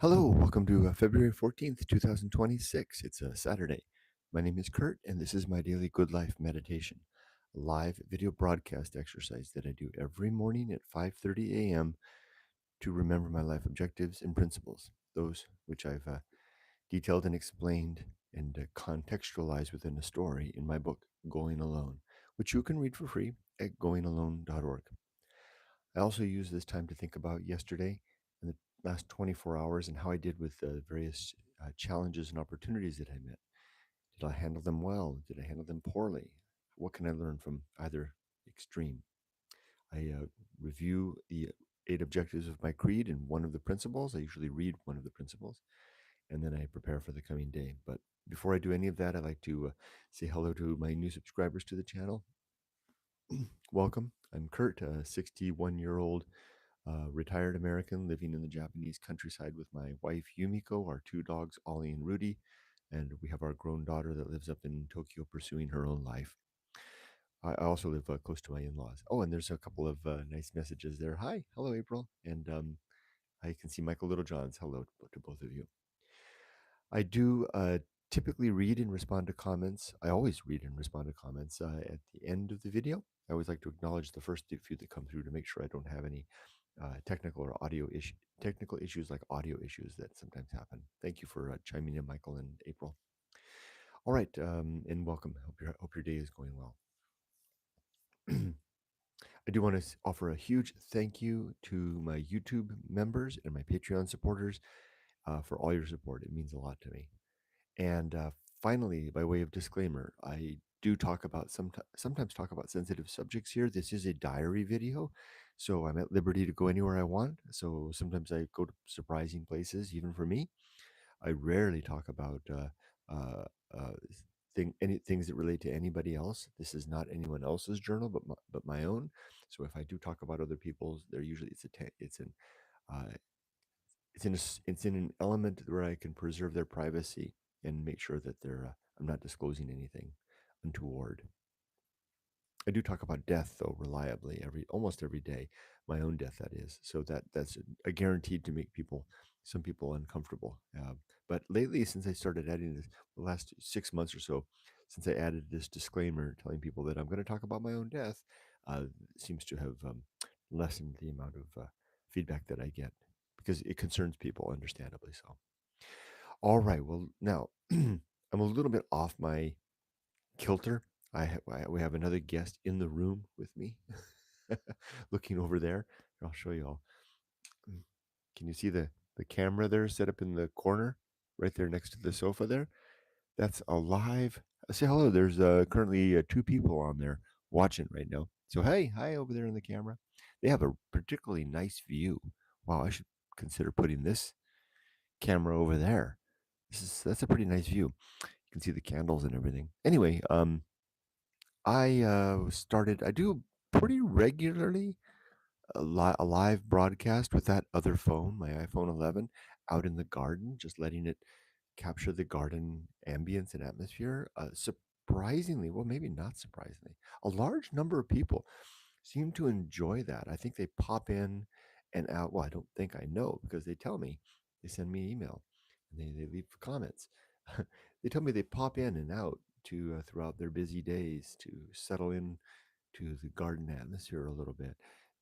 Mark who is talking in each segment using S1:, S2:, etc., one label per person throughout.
S1: Hello, welcome to February 14th, 2026. It's a Saturday. My name is Kurt, and this is my daily Good Life meditation, a live video broadcast exercise that I do every morning at 5:30 a.m. to remember my life objectives and principles, those which I've detailed and explained and contextualized within a story in my book, Going Alone, which you can read for free at goingalone.org. I also use this time to think about yesterday and the last 24 hours and how I did with the various challenges and opportunities that I met. Did I handle them well? Did I handle them poorly? What can I learn from either extreme? I review the 8 objectives of my creed and one of the principles. I usually read one of the principles and then I prepare for the coming day. But before I do any of that, I'd like to say hello to my new subscribers to the channel. Welcome. I'm Kurt, a 61-year-old retired American living in the Japanese countryside with my wife Yumiko, our 2 dogs, Ollie and Rudy, and we have our grown daughter that lives up in Tokyo pursuing her own life. I also live close to my in-laws. Oh, and there's a couple of nice messages there. Hi, hello, April, and I can see Michael Littlejohn's hello to both of you. I do typically read and respond to comments. I always read and respond to comments at the end of the video. I always like to acknowledge the first few that come through to make sure I don't have any technical issues like audio issues that sometimes happen. Thank you for chiming in, Michael and April. All right, and welcome. Hope your day is going well. I do want to offer a huge thank you to my YouTube members and my Patreon supporters for all your support. It means a lot to me. And finally, by way of disclaimer, I do talk about sometimes talk about sensitive subjects here. This is a diary video, so I'm at liberty to go anywhere I want. So sometimes I go to surprising places, even for me. I rarely talk about uh, uh, things that relate to anybody else. This is not anyone else's journal, but my own. So if I do talk about other people's, they're usually uh, it's in an element where I can preserve their privacy and make sure that I'm not disclosing anything untoward. I do talk about death though reliably almost every day, my own death that is. So that's a guaranteed to make some people uncomfortable. But lately, since I started adding this, the last 6 months or so, since I added this disclaimer telling people that I'm going to talk about my own death, uh, seems to have lessened the amount of feedback that I get because it concerns people, understandably so. All right, well now I'm a little bit off my kilter. We have another guest in the room with me, looking over there. I'll show you all. Mm, Can you see the camera there set up in the corner, right there next to the sofa there? That's a live. Say hello. There's currently 2 people on there watching right now. So hey, hi over there in the camera. They have a particularly nice view. Wow, I should consider putting this camera over there. That's a pretty nice view. You can see the candles and everything. Anyway, I do pretty regularly a live broadcast with that other phone, my iPhone 11, out in the garden, just letting it capture the garden ambience and atmosphere. Surprisingly, well, maybe not surprisingly, a large number of people seem to enjoy that. I think they pop in and out. Well, I don't think I know because they tell me, they send me an email and they leave comments. They tell me they pop in and out to throughout their busy days to settle in to the garden atmosphere a little bit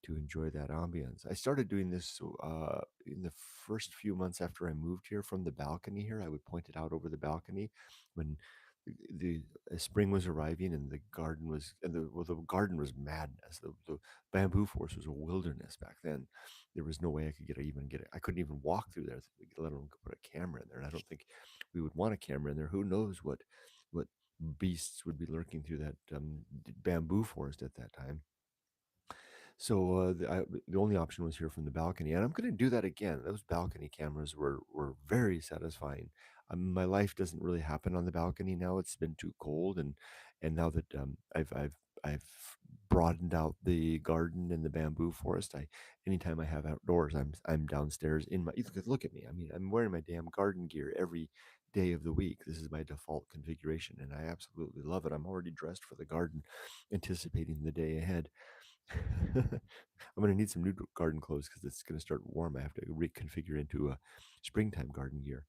S1: to enjoy that ambience. I started doing this in the first few months after I moved here from the balcony here. I would point it out over the balcony when the spring was arriving and the garden was and the garden was madness. The bamboo forest was a wilderness back then. There was no way I could even get it. I couldn't even walk through there, let alone put a camera in there. And I don't think we would want a camera in there. Who knows what beasts would be lurking through that bamboo forest at that time. So the only option was here from the balcony, and I'm going to do that again. Those balcony cameras were very satisfying. My life doesn't really happen on the balcony now. It's been too cold, and now that I've broadened out the garden and the bamboo forest, anytime I have outdoors, I'm downstairs in my. You could look at me. I mean, I'm wearing my damn garden gear every day of the week. This is my default configuration, and I absolutely love it. I'm already dressed for the garden, anticipating the day ahead. I'm gonna need some new garden clothes because it's gonna start warm. I have to reconfigure into a springtime garden gear.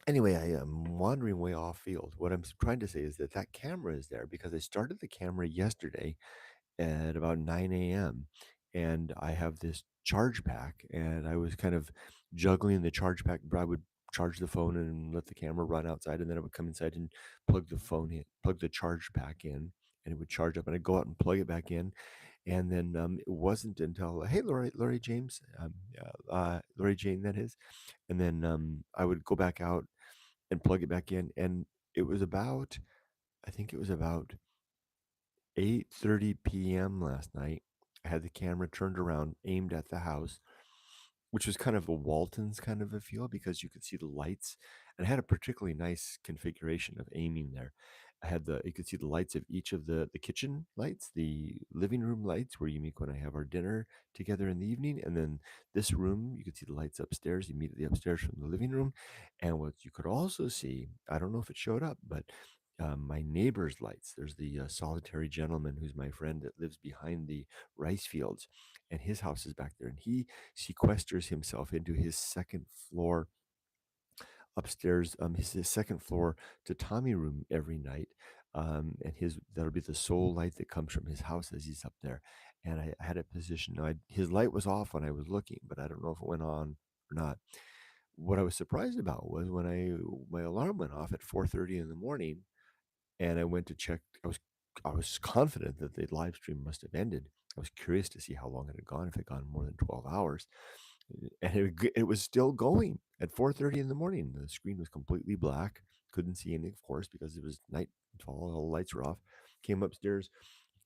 S1: Anyway, I am wandering way off field. What I'm trying to say is that that camera is there because I started the camera yesterday at about 9 a.m. and I have this charge pack, and I was kind of juggling the charge pack. I would charge the phone and let the camera run outside, and then I would come inside and plug the phone in, plug the charge pack in, and it would charge up, and I'd go out and plug it back in. And then it wasn't until, hey, Lori James, Lori Jane, that is. And then I would go back out and plug it back in, and it was about, I think it was about 8:30 p.m. last night. I had the camera turned around, aimed at the house, which was kind of a Walton's kind of a feel because you could see the lights, and I had a particularly nice configuration of aiming there. I had you could see the lights of each of the kitchen lights, the living room lights where you meet when I have our dinner together in the evening, and then this room you could see the lights upstairs, immediately upstairs from the living room. And what you could also see, I don't know if it showed up, but my neighbor's lights. There's the solitary gentleman who's my friend that lives behind the rice fields, and his house is back there, and he sequesters himself into his second floor upstairs, his second floor tatami room every night. And his that'll be the sole light that comes from his house as he's up there. And I had it positioned. Now, his light was off when I was looking, but I don't know if it went on or not. What I was surprised about was when my alarm went off at 4:30 in the morning, and I went to check. I was confident that the live stream must have ended. I was curious to see how long it had gone, if it had gone more than 12 hours. And it was still going at 4:30 in the morning. The screen was completely black. Couldn't see anything, of course, because it was nightfall. All the lights were off. Came upstairs.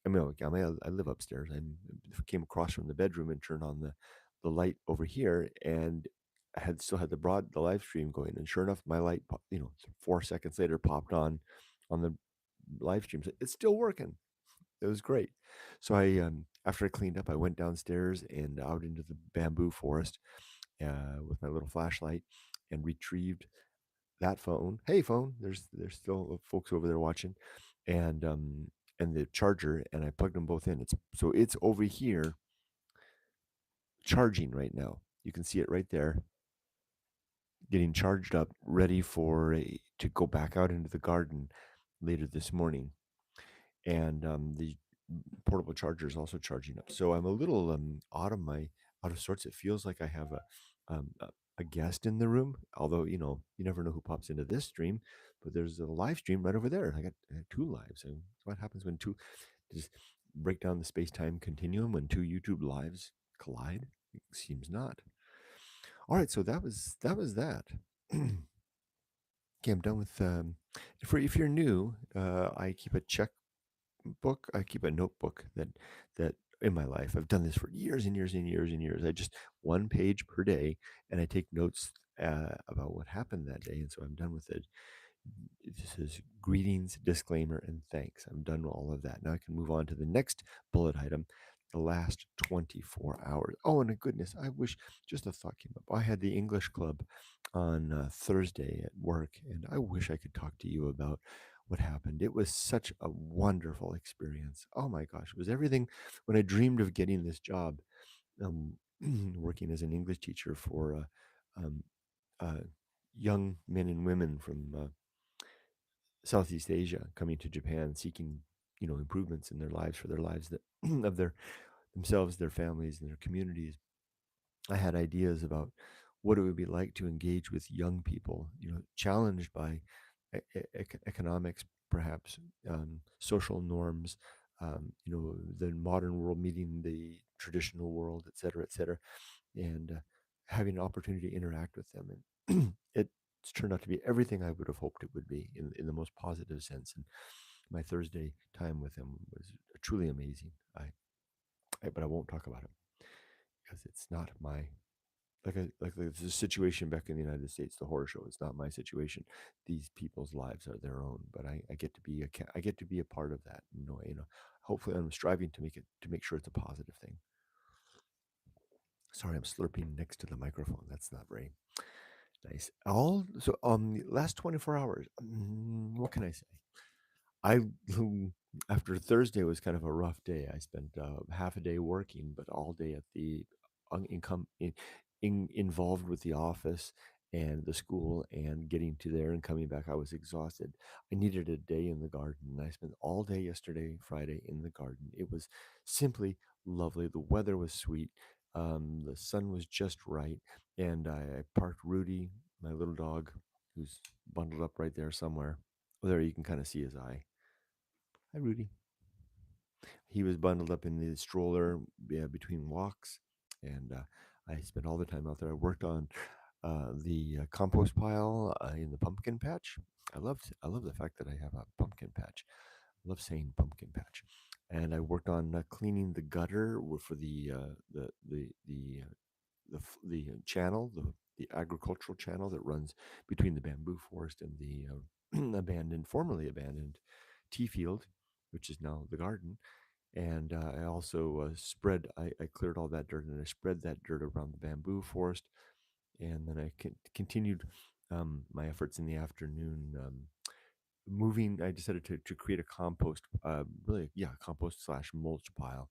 S1: I live upstairs. I came across from the bedroom and turned on the light over here, and I had still had the live stream going. And sure enough, my light, 4 seconds later, popped on the live stream. So it's still working. It was great. So after I cleaned up, I went downstairs and out into the bamboo forest with my little flashlight and retrieved that phone. Hey, phone! There's still folks over there watching, and the charger, and I plugged them both in. It's over here charging right now. You can see it right there, getting charged up, ready to go back out into the garden later this morning. And the portable charger is also charging up. So I'm a little out of sorts. It feels like I have a guest in the room. Although you never know who pops into this stream, but there's a live stream right over there. I got two lives. And what happens when two just break down the space time continuum when two YouTube lives collide? It seems not. All right, so that was that. Okay, I'm done with. If you're new, I keep a checkbook. I keep a notebook that in my life. I've done this for years and years and years and years. I just one page per day, and I take notes about what happened that day. And so I'm done with it. This is greetings, disclaimer, and thanks. I'm done with all of that. Now I can move on to the next bullet item, the last 24 hours. Oh, and goodness, I wish, just a thought came up. I had the English club on Thursday at work, and I wish I could talk to you about what happened. It was such a wonderful experience. Oh my gosh, it was everything when I dreamed of getting this job, um, working as an English teacher for um, uh, young men and women from Southeast Asia coming to Japan seeking, improvements in their lives for their lives that of themselves, their families, and their communities. I had ideas about what it would be like to engage with young people, challenged by economics, perhaps social norms, the modern world meeting the traditional world, et cetera, et cetera, and having an opportunity to interact with them. And it's turned out to be everything I would have hoped it would be in the most positive sense. And my Thursday time with him was truly amazing. But I won't talk about it because it's not my like the situation back in the United States, the horror show. It's not my situation. These people's lives are their own, but I get to be I get to be a part of that. Hopefully, I'm striving to make sure it's a positive thing. Sorry, I'm slurping next to the microphone. That's not very nice. Last 24 hours. What can I say? I after Thursday was kind of a rough day. I spent half a day working, but all day at the income involved with the office and the school and getting to there and coming back. I was exhausted. I needed a day in the garden, and I spent all day yesterday, Friday, in the garden. It was simply lovely. The weather was sweet. The sun was just right, and I parked Rudy, my little dog, who's bundled up right there somewhere. Well, there you can kind of see his eye. Hi, Rudy. He was bundled up in the stroller, yeah, between walks, and I spent all the time out there. I worked on the compost pile in the pumpkin patch. I love the fact that I have a pumpkin patch. I love saying pumpkin patch, and I worked on cleaning the gutter for the channel, the agricultural channel that runs between the bamboo forest and the formerly abandoned tea field, which is now the garden. And I also I cleared all that dirt and I spread that dirt around the bamboo forest. And then I continued my efforts in the afternoon. I decided to create a compost, really, yeah, compost slash mulch pile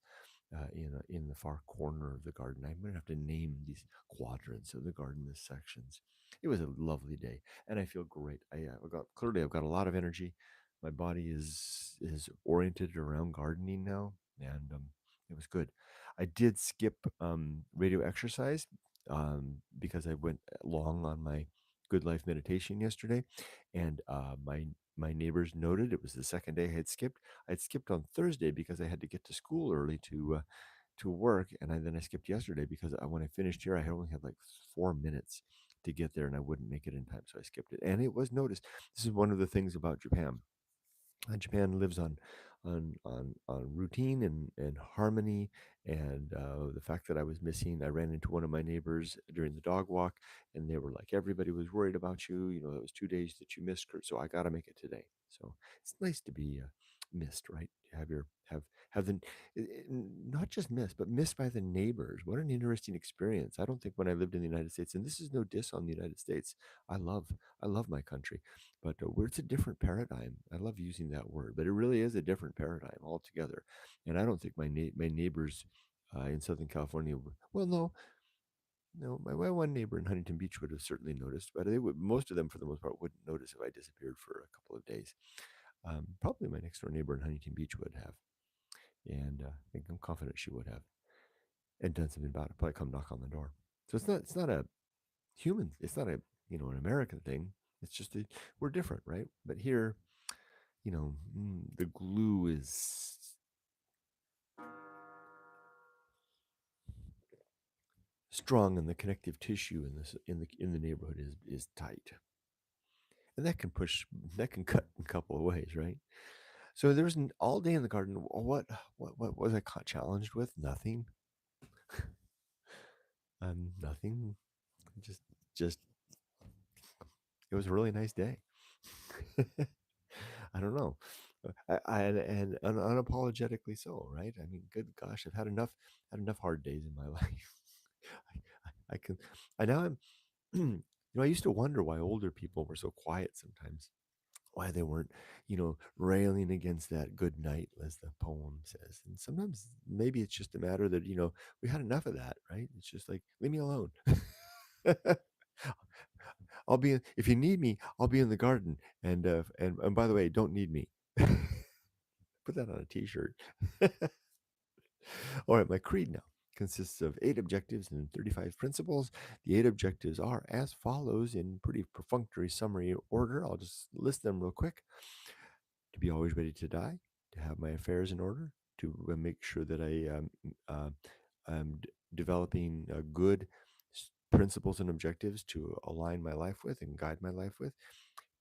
S1: in the far corner of the garden. I'm going to have to name these quadrants of the garden, the sections. It was a lovely day, and I feel great. I've got a lot of energy. My body is oriented around gardening now, and it was good. I did skip radio exercise because I went long on my good life meditation yesterday, and my neighbors noted it was the second day I had skipped. I'd skipped on Thursday because I had to get to school early to work, and then I skipped yesterday because when I finished here, I had only had like 4 minutes to get there, and I wouldn't make it in time, so I skipped it. And it was noticed. This is one of the things about Japan. Japan lives on routine and harmony, and the fact that I was missing, I ran into one of my neighbors during the dog walk, and they were like, "Everybody was worried about you. You know, it was 2 days that you missed, Kurt. So I got to make it today." So it's nice to be missed, right? Have your have the not just missed, but missed by the neighbors. What an interesting experience! I don't think when I lived in the United States, and this is no diss on the United States. I love I love my country, but where it's a different paradigm. I love using that word, but it really is a different paradigm altogether. And I don't think my neighbors in Southern California, well, no, no, my one neighbor in Huntington Beach would have certainly noticed, but they would, most of them for the most part wouldn't notice if I disappeared for a couple of days. Probably my next door neighbor in Huntington Beach would have, and I think I'm confident she would have, and done something about it. Probably come knock on the door. So it's not a human. It's not a an American thing. It's just we're different, right? But here, the glue is strong and the connective tissue in the neighborhood is tight. And that can cut in a couple of ways, right? So there was an all day in the garden. What was I challenged with? Nothing. Nothing. Just just it was a really nice day. I don't know. And unapologetically so, right? I mean, good gosh, I've had enough hard days in my life. I can I now I'm I used to wonder why older people were so quiet sometimes, why they weren't, railing against that good night, as the poem says. And sometimes maybe it's just a matter that, we had enough of that, right? It's just like, leave me alone. If you need me, I'll be in the garden. And by the way, don't need me. Put that on a t-shirt. All right, my creed now consists of 8 objectives and 35 principles. The 8 objectives are as follows in pretty perfunctory summary order. I'll just list them real quick. To be always ready to die, to have my affairs in order, to make sure that I'm developing good principles and objectives to align my life with and guide my life with,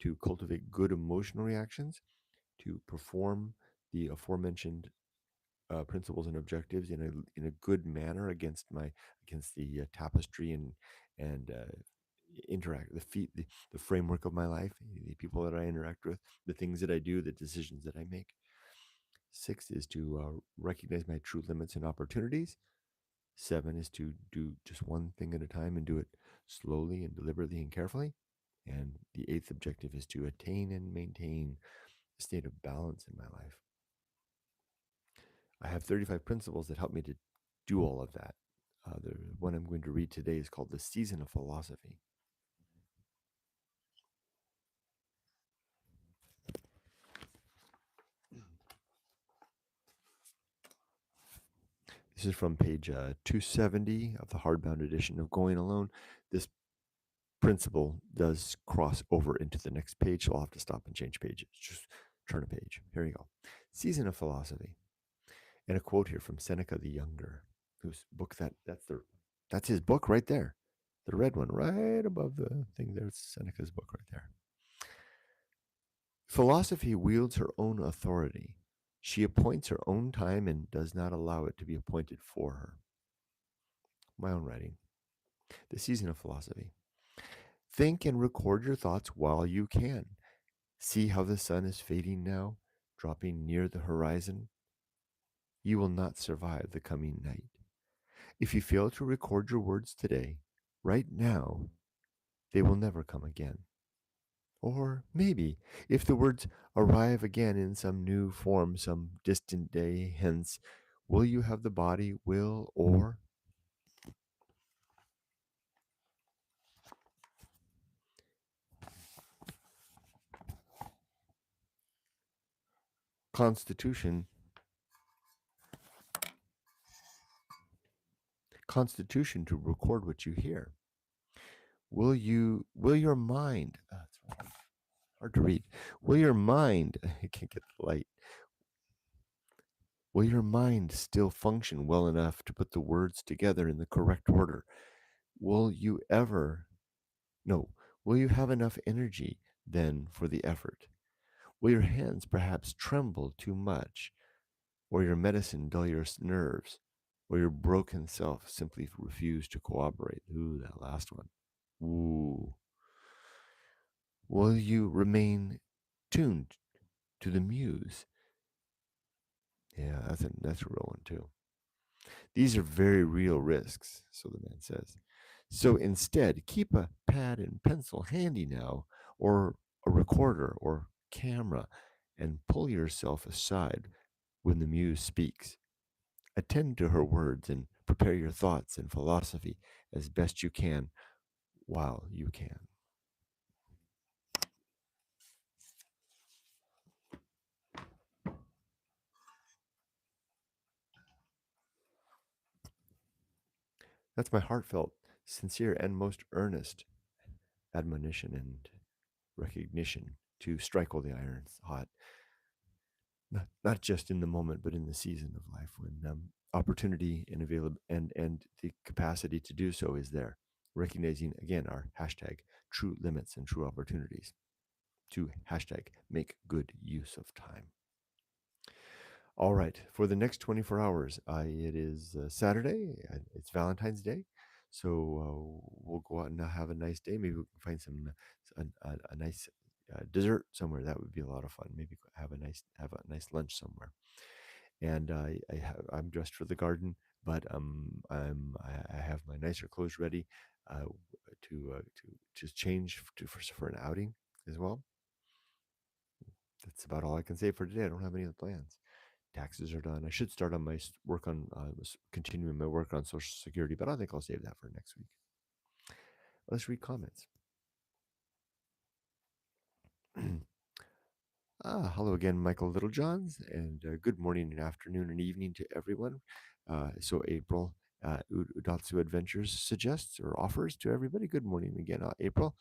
S1: to cultivate good emotional reactions, to perform the aforementioned principles and objectives in a good manner against the tapestry and interact the framework of my life, the people that I interact with, the things that I do, the decisions that I make. 6 is to recognize my true limits and opportunities. 7 is to do just one thing at a time and do it slowly and deliberately and carefully. And the 8th objective is to attain and maintain state of balance in my life. I have 35 principles that help me to do all of that. The one I'm going to read today is called The Season of Philosophy. This is from page 270 of the hardbound edition of Going Alone. This principle does cross over into the next page, so I'll have to stop and change pages. Just turn a page. Here we go. Season of Philosophy. And a quote here from Seneca the Younger, whose book that's his book right there. The red one right above the thing there's Seneca's book right there. Philosophy wields her own authority. She appoints her own time and does not allow it to be appointed for her. My own writing. The Season of Philosophy. Think and record your thoughts while you can. See how the sun is fading now, dropping near the horizon. You will not survive the coming night. If you fail to record your words today, right now, they will never come again. Or maybe, if the words arrive again in some new form, some distant day hence, will you have the body, will, or constitution to record what you hear? Will your mind, it's hard to read, will your mind, I can't get the light, will your mind still function well enough to put the words together in the correct order? Will you ever, no, will you have enough energy then for the effort? Will your hands perhaps tremble too much, or your medicine dull your nerves, or your broken self simply refuse to cooperate? Ooh, that last one. Ooh. Will you remain tuned to the muse? Yeah, that's a real one too. These are very real risks, so the man says. So instead, keep a pad and pencil handy now, or a recorder or camera, and pull yourself aside when the muse speaks. Attend to her words and prepare your thoughts and philosophy as best you can while you can. That's my heartfelt, sincere, and most earnest admonition and recognition to strike while the iron's hot, not just in the moment, but in the season of life when opportunity and available and the capacity to do so is there. Recognizing again our hashtag true limits and true opportunities to hashtag make good use of time. All right, for the next 24 hours, it is Saturday. It's Valentine's Day, so we'll go out and have a nice day. Maybe we can find some a nice dessert somewhere. That would be a lot of fun. Maybe have a nice lunch somewhere. And I'm dressed for the garden, but I have my nicer clothes ready to just change for an outing as well. That's about all I can say for today. I don't have any other plans. Taxes are done. I should start on my work on continuing my work on Social Security, but I think I'll save that for next week. Let's read comments. Hello again, Michael Littlejohns, and good morning and afternoon and evening to everyone. So April Udatsu Adventures suggests or offers to everybody. Good morning again, April.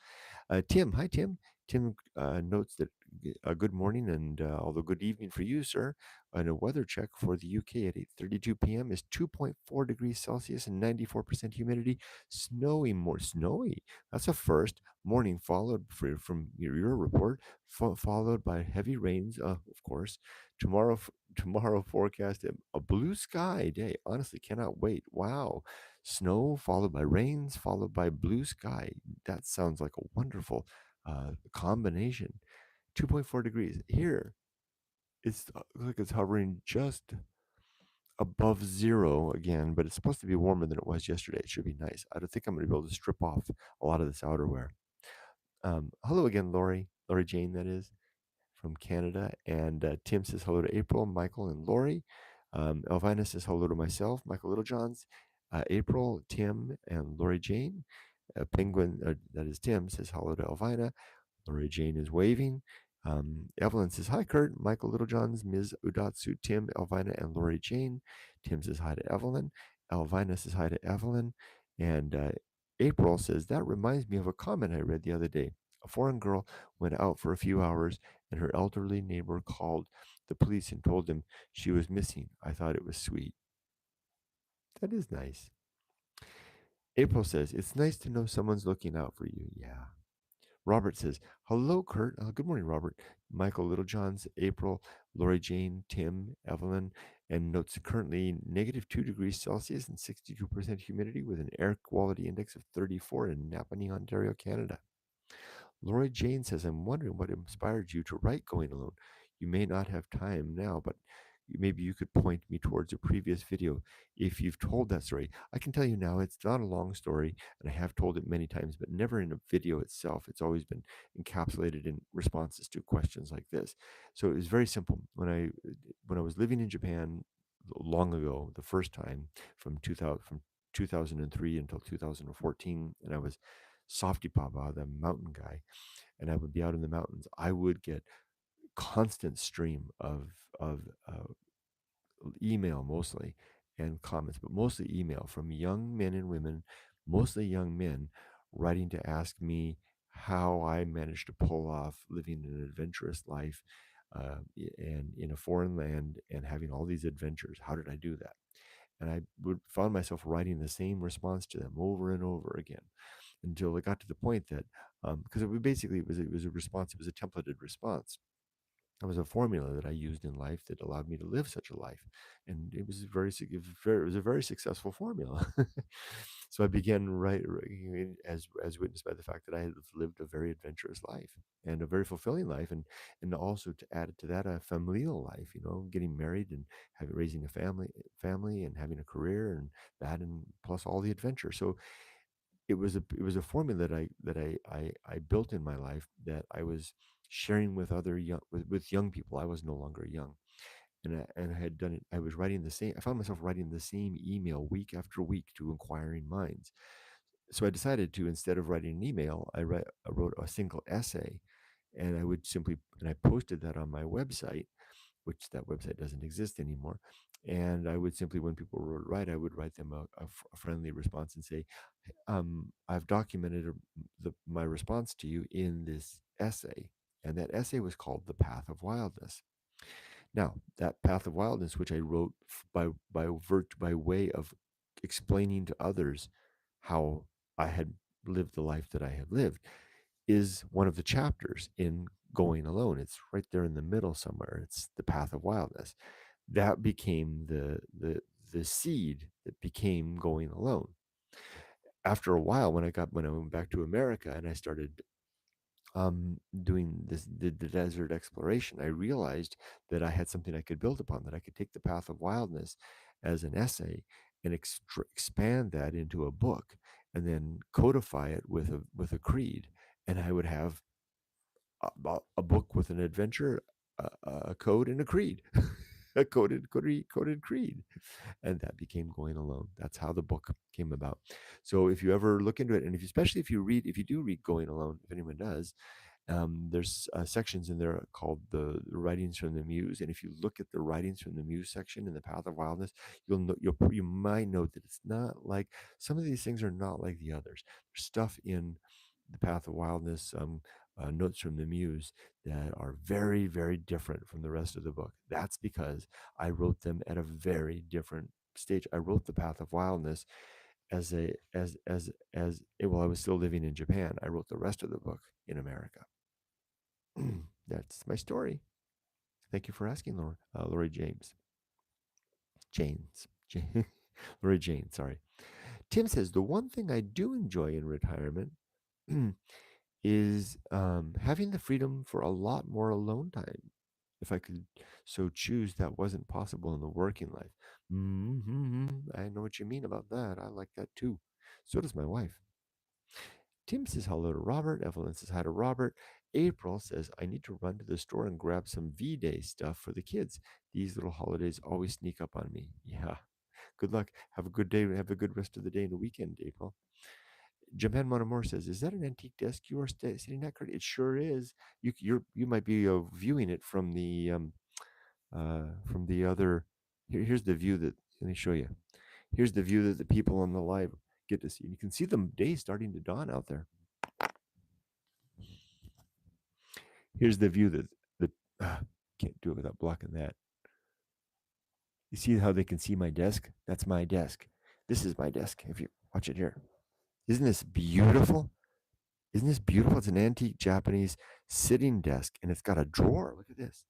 S1: Tim, hi Tim. Tim notes that good morning and although good evening for you, sir. And a weather check for the UK at 8:32 p.m. is 2.4 degrees Celsius and 94% humidity. Snowy. That's a first. Morning followed from your report, followed by heavy rains. Of course, tomorrow forecast a blue sky day. Honestly, cannot wait. Wow. Snow followed by rains, followed by blue sky. That sounds like a wonderful combination. 2.4 degrees. Here, it's looks like it's hovering just above zero again, but it's supposed to be warmer than it was yesterday. It should be nice. I don't think I'm going to be able to strip off a lot of this outerwear. Hello again, Lori Jane, that is, from Canada. And Tim says hello to April, Michael, and Lori. Elvina says hello to myself, Michael Littlejohns, April, Tim, and Lori Jane. Penguin, that is Tim, says hello to Elvina. Lori Jane is waving. Evelyn says, hi, Kurt, Michael Littlejohns, Ms. Udatsu, Tim, Elvina, and Lori Jane. Tim says hi to Evelyn. Elvina says hi to Evelyn. And April says, that reminds me of a comment I read the other day. A foreign girl went out for a few hours, and her elderly neighbor called the police and told them she was missing. I thought it was sweet. That is nice. April says, it's nice to know someone's looking out for you. Yeah. Robert says, hello, Kurt. Good morning, Robert. Michael Littlejohns, April, Lori Jane, Tim, Evelyn, and notes currently -2 degrees Celsius and 62% humidity with an air quality index of 34 in Napanee, Ontario, Canada. Lori Jane says, I'm wondering what inspired you to write Going Alone. You may not have time now, but maybe you could point me towards a previous video if you've told that story. I can tell you now, it's not a long story, and I have told it many times, but never in a video itself. It's always been encapsulated in responses to questions like this. So it was very simple. When I was living in Japan long ago, the first time from 2003 until 2014, and I was softypapa, the mountain guy, and I would be out in the mountains, I would get constant stream of email mostly and comments, but mostly email from young men and women, mostly young men, writing to ask me how I managed to pull off living an adventurous life and in a foreign land and having all these adventures. How did I do that? And I would found myself writing the same response to them over and over again until it got to the point that because it was a response, it was a templated response. It was a formula that I used in life that allowed me to live such a life, and it was a very successful formula. So I began as witnessed by the fact that I had lived a very adventurous life and a very fulfilling life, and also to add to that a familial life. You know, getting married and raising a family and having a career and that, and plus all the adventure. So it was a formula that I built in my life that I was sharing with other with young people. I was no longer young, and I had done it. I was writing the same. I found myself writing the same email week after week to inquiring minds. So I decided to, instead of writing an email, I wrote a single essay, and I posted that on my website, which that website doesn't exist anymore. And I would simply, when people would write, I would write them a friendly response and say, I've documented my response to you in this essay. And that essay was called The Path of Wildness. Now, that Path of Wildness, which I wrote by way of explaining to others how I had lived the life that I had lived, is one of the chapters in Going Alone. It's right there in the middle somewhere. It's The Path of Wildness. That became the seed that became Going Alone. After a while, when I went back to America and I started doing the desert exploration, I realized that I had something I could build upon. That I could take the Path of Wildness as an essay and expand that into a book, and then codify it with a creed, and I would have a book with an adventure, a code, and a creed, a coded creed, and that became Going Alone. That's how the book came about. So if you ever look into it, and especially if you do read Going Alone, if anyone does, there's sections in there called the writings from the Muse, and if you look at the writings from the Muse section in the Path of Wildness, you might note that it's not like some of these things are not like the others. There's stuff in the Path of Wildness, notes from the Muse, that are very, very different from the rest of the book. That's because I wrote them at a very different stage. I wrote the Path of Wildness while I was still living in Japan. I wrote the rest of the book in America. That's my story. Thank you for asking, Lori James. James. Lori Jane, sorry. Tim says, the one thing I do enjoy in retirement is having the freedom for a lot more alone time. If I could so choose, that wasn't possible in the working life. I know what you mean about that. I like that too. So does my wife. Tim says hello to Robert. Evelyn says hi to Robert. April says, I need to run to the store and grab some V-Day stuff for the kids. These little holidays always sneak up on me. Yeah. Good luck. Have a good day. Have a good rest of the day and the weekend, April. Japan Monomore says, "Is that an antique desk you are sitting at, Kurt?" It sure is. You might be viewing it from the other. Here's the view that. Let me show you. Here's the view that the people on the live get to see. You can see the day starting to dawn out there. Here's the view that the can't do it without blocking that. You see how they can see my desk? That's my desk. This is my desk. If you watch it here, isn't this beautiful? Isn't this beautiful? It's an antique Japanese sitting desk, and it's got a drawer. Look at this.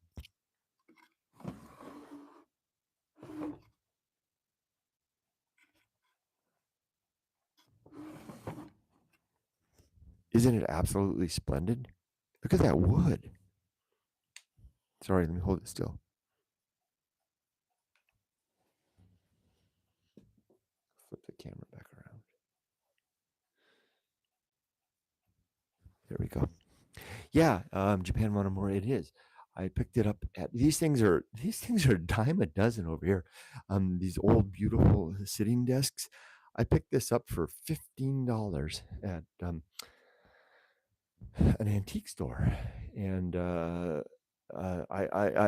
S1: Isn't it absolutely splendid? Look at that wood. Sorry, let me hold it still. Flip the camera back around. There we go. Yeah, Japan Monomori, it is. I picked it up at these things are a dime a dozen over here. These old beautiful sitting desks. I picked this up for $15 at an antique store, and I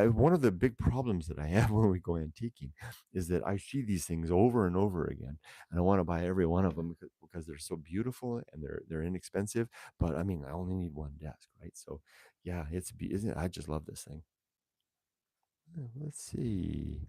S1: one of the big problems that I have when we go antiquing is that I see these things over and over again, and I want to buy every one of them because they're so beautiful and they're inexpensive. But I mean, I only need one desk, right? So, yeah, isn't it? I just love this thing. Let's see.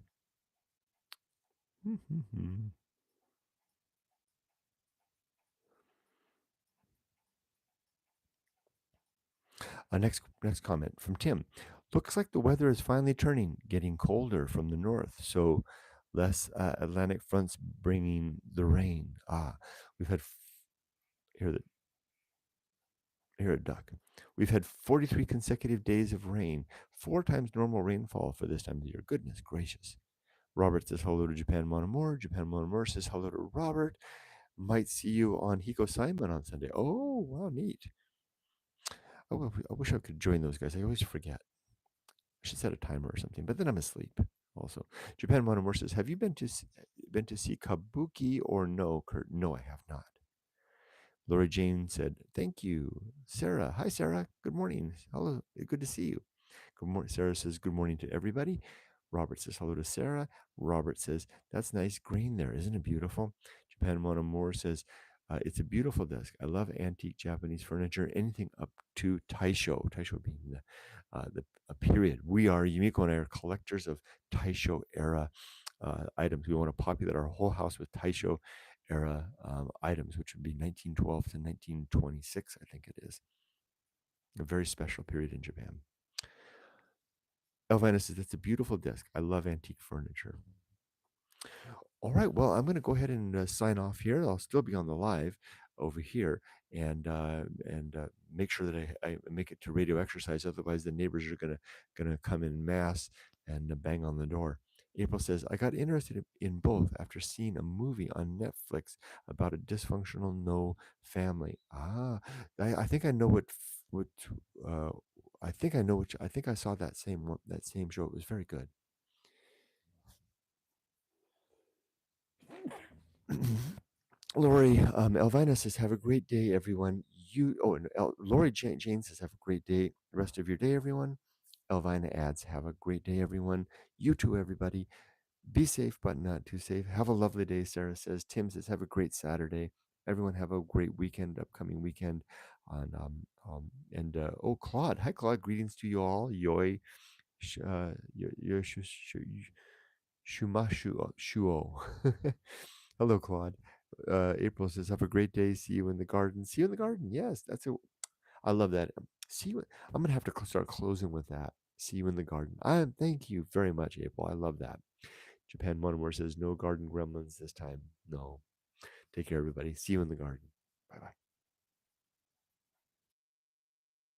S1: Next comment from Tim. Looks like the weather is finally turning, getting colder from the north. So less Atlantic fronts bringing the rain. We've had here the here a duck. We've had 43 consecutive days of rain, 4 times normal rainfall for this time of the year. Goodness gracious. Robert says hello to Japan Monomore. Japan Monomore says hello to Robert. Might see you on Hiko Simon on Sunday. Oh, wow, neat. I wish I could join those guys. I always forget. I should set a timer or something, but then I'm asleep. Also, Japan Monomore says, "Have you been to see Kabuki or no, Kurt? No, I have not." Lori Jane said, "Thank you." Sarah, hi Sarah. Good morning. Hello, good to see you. Good morning. Sarah says, "Good morning to everybody." Robert says hello to Sarah. Robert says, "That's nice grain there. Isn't it beautiful?" Japan Monomore says, "It's a beautiful desk. I love antique Japanese furniture. Anything up to Taisho. Taisho being the a period. We are Yumiko and I are collectors of Taisho era items. We want to populate our whole house with Taisho era items, which would be 1912 to 1926, I think it is. A very special period in Japan." Elvina says, "That's a beautiful desk. I love antique furniture." All right. Well, I'm going to go ahead and sign off here. I'll still be on the live over here and make sure that I make it to radio exercise. Otherwise, the neighbors are gonna come in mass and bang on the door. April says, "I got interested in both after seeing a movie on Netflix about a dysfunctional no family." I think I know what uh, I think I know I think I saw that same show. It was very good. Lori, Elvina says, "Have a great day, everyone." And Lori Jane says, "Have a great day, the rest of your day, everyone." Elvina adds, "Have a great day, everyone. You too, everybody. Be safe, but not too safe. Have a lovely day," Sarah says. Tim says, "Have a great Saturday. Everyone have a great weekend, upcoming weekend." Oh, Claude. Hi, Claude. Greetings to you all. Yoi, Shumashu, Shuo. Hello, Claude. April says, "Have a great day. See you in the garden." See you in the garden. Yes, I love that. See you. I'm gonna have to start closing with that. See you in the garden. Thank you very much, April. I love that. Japan Monomore says, "No garden gremlins this time." No. Take care, everybody. See you in the garden. Bye bye.